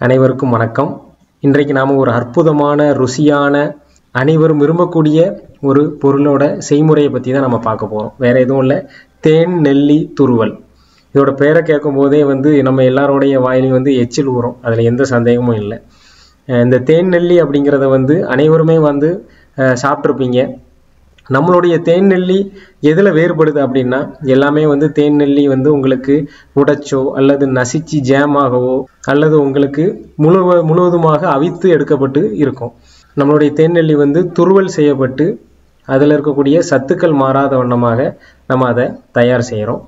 அனைவருக்கும் வணக்கம். இன்றைக்கு நாம ஒரு அற்புதமான ருசியான அனைவரும் விரும்பக்கூடிய ஒரு பொருளோட செய்முறையை பற்றி தான் நம்ம பார்க்க போகிறோம். வேற எதுவும் இல்லை, தேன் நெல்லி துருவல். இதோட பேரை கேட்கும் போதே நம்ம எல்லாரோடைய வாயிலையும் எச்சில் ஊறும், அதில் எந்த சந்தேகமும் இல்லை. இந்த தேன் நெல்லி அப்படிங்கிறத அனைவருமே சாப்பிட்ருப்பீங்க. நம்மளுடைய தேன் நெல்லி எதில் வேறுபடுது அப்படின்னா, எல்லாமே தேன் நெல்லி உங்களுக்கு உடைச்சோ அல்லது நசிச்சு ஜேமாகவோ அல்லது உங்களுக்கு முழுவதுமாக அவித்து எடுக்கப்பட்டு இருக்கும். நம்மளுடைய தேன் நெல்லி துருவல் செய்யப்பட்டு அதில் இருக்கக்கூடிய சத்துக்கள் மாறாத வண்ணமாக நம்ம அதை தயார் செய்கிறோம்.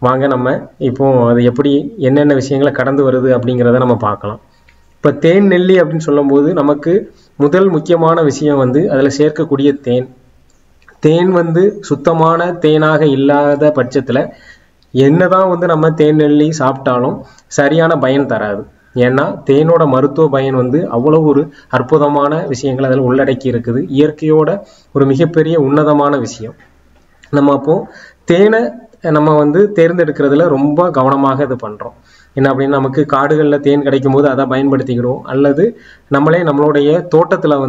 வாங்க நம்ம இப்போ அது எப்படி என்னென்ன விஷயங்களை கடந்து வருது அப்படிங்கிறத நம்ம பார்க்கலாம். இப்போ தேன் நெல்லி அப்படின்னு சொல்லும்போது நமக்கு முதல் முக்கியமான விஷயம் அதில் சேர்க்கக்கூடிய தேன். தேன் சுத்தமான தேனாக இல்லாத பட்சத்தில் என்னதான் நம்ம தேன் நெல்லி சாப்பிட்டாலும் சரியான பயன் தராது. ஏன்னா தேனோட மருத்துவ பயன் அவ்வளவு ஒரு அற்புதமான விஷயங்கள் அதில் உள்ளடக்கி இருக்குது. இயற்கையோட ஒரு மிகப்பெரிய உன்னதமான விஷயம். நம்ம அப்போ தேனை நம்ம தேர்ந்தெடுக்கிறதுல ரொம்ப கவனமாக இது பண்ணுறோம். என்ன அப்படின்னா, நமக்கு காடுகளில் தேன் கிடைக்கும் போது அதை பயன்படுத்திக்கிறோம், அல்லது நம்மளே நம்மளுடைய தோட்டத்தில்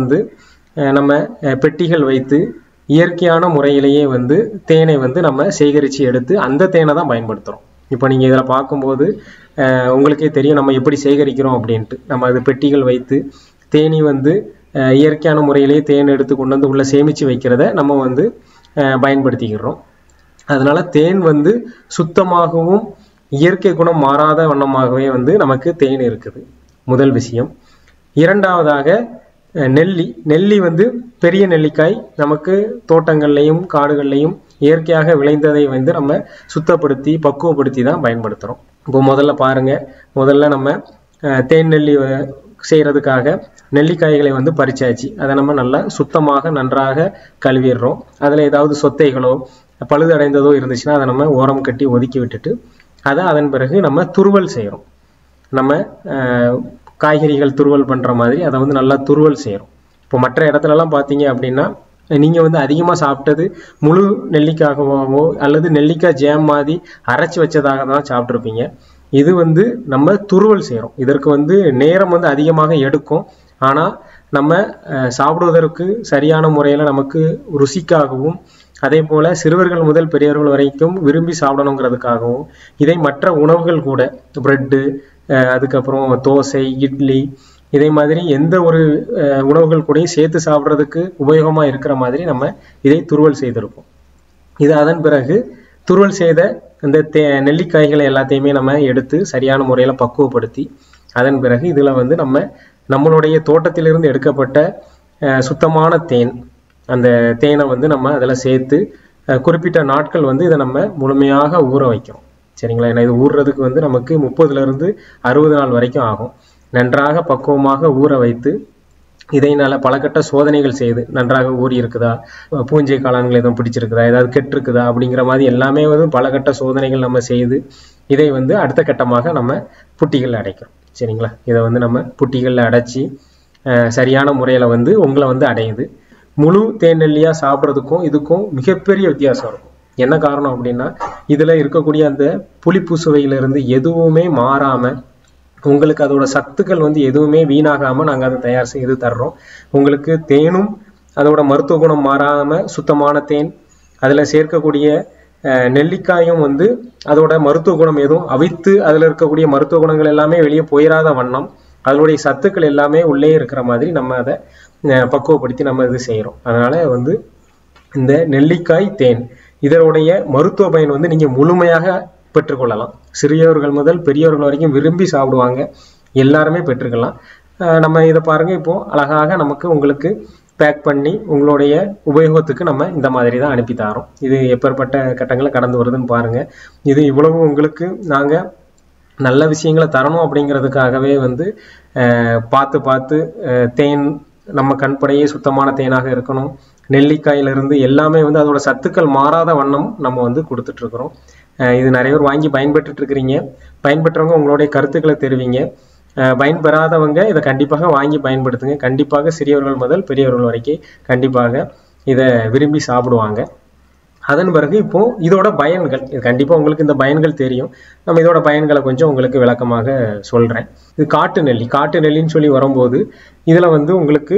நம்ம பெட்டிகள் வைத்து இயற்கையான முறையிலேயே தேனை நம்ம சேகரித்து எடுத்து அந்த தேனை தான் பயன்படுத்துகிறோம். இப்போ நீங்கள் இதில் பார்க்கும்போது உங்களுக்கே தெரியும் நம்ம எப்படி சேகரிக்கிறோம் அப்படின்ட்டு. நம்ம அது பெட்டிகள் வைத்து தேனி இயற்கையான முறையிலேயே தேன் எடுத்து கொண்டு உள்ளே சேமித்து வைக்கிறத நம்ம பயன்படுத்திக்கிறோம். அதனால தேன் சுத்தமாகவும் இயற்கை குணம் மாறாத வண்ணமாகவே நமக்கு தேன் இருக்குது, முதல் விஷயம். இரண்டாவதாக நெல்லி பெரிய நெல்லிக்காய் நமக்கு தோட்டங்கள்லையும் காடுகள்லையும் இயற்கையாக விளைந்ததை நம்ம சுத்தப்படுத்தி பக்குவப்படுத்தி தான் பயன்படுத்துகிறோம். இப்போ முதல்ல பாருங்க, முதல்ல நம்ம தேன் நெல்லி செய்கிறதுக்காக நெல்லிக்காய்களை பறிச்சாச்சு. அதை நம்ம நல்லா சுத்தமாக நன்றாக கழுவிடுறோம். அதில் ஏதாவது சொத்தைகளோ பழுதடைந்ததோ இருந்துச்சுன்னா அதை நம்ம ஓரம் கட்டி ஒதுக்கி விட்டுட்டு அதை அதன் பிறகு நம்ம துருவல் செய்கிறோம். நம்ம காய்கறிகள் துருவல் பண்ணுற மாதிரி அதை நல்லா துருவல் செய்கிறோம். இப்போ மற்ற இடத்துலலாம் பார்த்தீங்க அப்படின்னா, நீங்கள் அதிகமாக சாப்பிட்டது முழு நெல்லிக்காகவோ அல்லது நெல்லிக்காய் ஜேம் மாதிரி அரைச்சி வச்சதாக தான் சாப்பிட்ருப்பீங்க. இது நம்ம துருவல் செய்கிறோம். இதற்கு நேரம் அதிகமாக எடுக்கும். ஆனால் நம்ம சாப்பிடுவதற்கு சரியான முறையில் நமக்கு ருசிக்காகவும் அதே போல் சிறுவர்கள் முதல் பெரியவர்கள் வரைக்கும் விரும்பி சாப்பிடணுங்கிறதுக்காகவும் இதை மற்ற உணவுகள் கூட பிரெட்டு, அதுக்கப்புறம் தோசை, இட்லி, இதே மாதிரி எந்த ஒரு உணவுகள் கூடயும் சேர்த்து சாப்பிட்றதுக்கு உபயோகமாக இருக்கிற மாதிரி நம்ம இதை துருவல் செய்திருக்கோம். இது அதன் பிறகு துருவல் செய்த இந்த நெல்லிக்காய்களை எல்லாத்தையுமே நம்ம எடுத்து சரியான முறையில் பக்குவப்படுத்தி அதன் பிறகு இதில் நம்மளுடைய தோட்டத்திலிருந்து எடுக்கப்பட்ட சுத்தமான தேன், அந்த தேனை நம்ம அதில் சேர்த்து குறிப்பிட்ட நாட்கள் இதை நம்ம முழுமையாக ஊற வைக்கிறோம். சரிங்களா? ஏன்னா இது ஊறுறதுக்கு நமக்கு 30 to 60 நாள் வரைக்கும் ஆகும். நன்றாக பக்குவமாக ஊற வைத்து இதை பலகட்ட சோதனைகள் செய்து நன்றாக ஊறி இருக்குதா, பூஞ்சை காளான்கள் எதுவும் பிடிச்சிருக்குதா, ஏதாவது கெட்டிருக்குதா அப்படிங்கிற மாதிரி எல்லாமே பலகட்ட சோதனைகள் நம்ம செய்து இதை அடுத்த கட்டமாக நம்ம புட்டிகளில் அடைக்கிறோம். சரிங்களா? இதை நம்ம புட்டிகளில் அடைச்சி சரியான முறையில் உங்களை அடையுது. முழு தேன் நெல்லியாக சாப்பிட்றதுக்கும் இதுக்கும் மிகப்பெரிய வித்தியாசம் இருக்கும். என்ன காரணம் அப்படின்னா, இதில் இருக்கக்கூடிய அந்த புளிப்பு சுவையிலிருந்து எதுவுமே மாறாமல் உங்களுக்கு அதோட சத்துக்கள் எதுவுமே வீணாகாமல் நாங்கள் அதை தயார் செய்து தர்றோம். உங்களுக்கு தேனும் அதோட மருத்துவ குணம் மாறாமல் சுத்தமான தேன், அதில் சேர்க்கக்கூடிய நெல்லிக்காயும் அதோட மருத்துவ குணம் எதுவும் அவித்து அதில் இருக்கக்கூடிய மருத்துவ குணங்கள் எல்லாமே வெளியே போயிடாத வண்ணம் அதனுடைய சத்துக்கள் எல்லாமே உள்ளே இருக்கிற மாதிரி நம்ம அதை பக்குவப்படுத்தி நம்ம இது செய்கிறோம். அதனால் இந்த நெல்லிக்காய் தேன் இதனுடைய மருத்துவ பயன் நீங்கள் முழுமையாக பெற்றுக்கொள்ளலாம். சிறியவர்கள் முதல் பெரியவர்கள் வரைக்கும் விரும்பி சாப்பிடுவாங்க, எல்லாருமே பெற்றுக்கலாம். நம்ம இதை பாருங்கள், இப்போது அழகாக உங்களுக்கு பேக் பண்ணி உங்களுடைய உபயோகத்துக்கு நம்ம இந்த மாதிரி தான் அனுப்பி தரோம். இது எப்பேற்பட்ட கட்டங்களை கடந்து வருதுன்னு பாருங்கள். இது இவ்வளவு உங்களுக்கு நாங்கள் நல்ல விஷயங்களை தரணும் அப்படிங்கிறதுக்காகவே பார்த்து தேன் நம்ம கண்படையே சுத்தமான தேனாக இருக்கணும். நெல்லிக்காயிலிருந்து எல்லாமே அதோட சத்துக்கள் மாறாத வண்ணம் நம்ம கொடுத்துட்ருக்குறோம். இது நிறைய பேர் வாங்கி பயன்பெற்றுட்டு இருக்கிறீங்க. பயன்பெற்றவங்க உங்களுடைய கருத்துக்களை தெரிவிங்க. பயன்பெறாதவங்க இதை கண்டிப்பாக வாங்கி பயன்படுத்துங்க. கண்டிப்பாக சிறியவர்கள் முதல் பெரியவர்கள் வரைக்கும் கண்டிப்பாக இதை விரும்பி சாப்பிடுவாங்க. அதன் பிறகு இப்போ இதோட பயன்கள், இது கண்டிப்பாக உங்களுக்கு இந்த பயன்கள் தெரியும். நம்ம இதோட பயன்களை கொஞ்சம் உங்களுக்கு விளக்கமாக சொல்கிறேன். இது காட்டு நெல்லி. காட்டு நெல்லின்னு சொல்லி வரும்போது இதில் வந்து உங்களுக்கு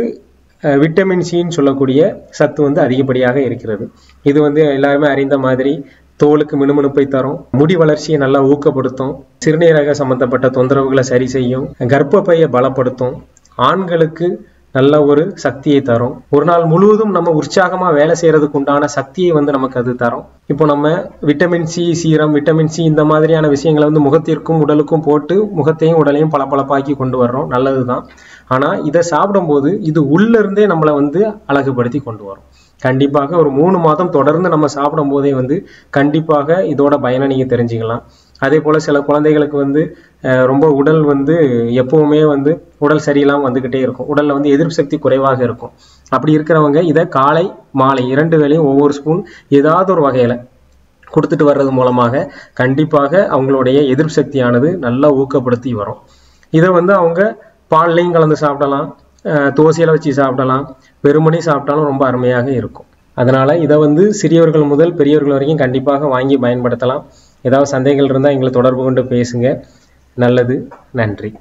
விட்டமின் சின்னு சொல்லக்கூடிய சத்து வந்து அதிகப்படியாக இருக்கிறது. இது வந்து எல்லாருமே அறிந்த மாதிரி தோலுக்கு மினுமினுப்பை தரும், முடி வளர்ச்சியை நல்லா ஊக்கப்படுத்தும், சிறுநீரக சம்பந்தப்பட்ட தொந்தரவுகளை சரி செய்யும், கர்ப்பப்பையை பலப்படுத்தும், ஆண்களுக்கு நல்ல ஒரு சக்தியை தரும், ஒரு நாள் முழுவதும் நம்ம உற்சாகமா வேலை செய்யறதுக்கு உண்டான சக்தியை வந்து நமக்கு அது தரும். இப்போ நம்ம vitamin C serum, vitamin C இந்த மாதிரியான விஷயங்களை வந்து முகத்திற்கும் உடலுக்கும் போட்டு முகத்தையும் உடலையும் பளபளப்பாக்கி கொண்டு வர்றோம், நல்லதுதான். ஆனா இதை சாப்பிடும்போது இது உள்ள இருந்தே நம்மளை வந்து அழகுபடுத்தி கொண்டு வரும். கண்டிப்பாக ஒரு 3 மாதம் தொடர்ந்து நம்ம சாப்பிடும் போதே வந்து கண்டிப்பாக இதோட பயனை நீங்க தெரிஞ்சுக்கலாம். அதே போல சில குழந்தைகளுக்கு வந்து ரொம்ப உடல் வந்து எப்பவுமே வந்து உடல் சரியில்லாம வந்துகிட்டே இருக்கும், உடல்ல வந்து எதிர்ப்பு சக்தி குறைவாக இருக்கும். அப்படி இருக்கிறவங்க இதை காலை மாலை 2 வேளையும் ஒவ்வொரு ஸ்பூன் ஏதாவது ஒரு வகையில கொடுத்துட்டு வர்றது மூலமாக கண்டிப்பாக அவங்களுடைய எதிர்ப்பு சக்தியானது நல்லா ஊக்கப்படுத்தி வரும். இதை வந்து அவங்க பால்லையும் கலந்து சாப்பிடலாம், தோசையில வச்சு சாப்பிடலாம், வெறுமனே சாப்பிட்டாலும் ரொம்ப அருமையாக இருக்கும். அதனால இதை வந்து சிறியவர்கள் முதல் பெரியவர்கள் வரைக்கும் கண்டிப்பாக வாங்கி பயன்படுத்தலாம். ஏதாவது சந்தேகங்கள் இருந்தால் எங்களை தொடர்பு கொண்டு பேசுங்க. நல்லது, நன்றி.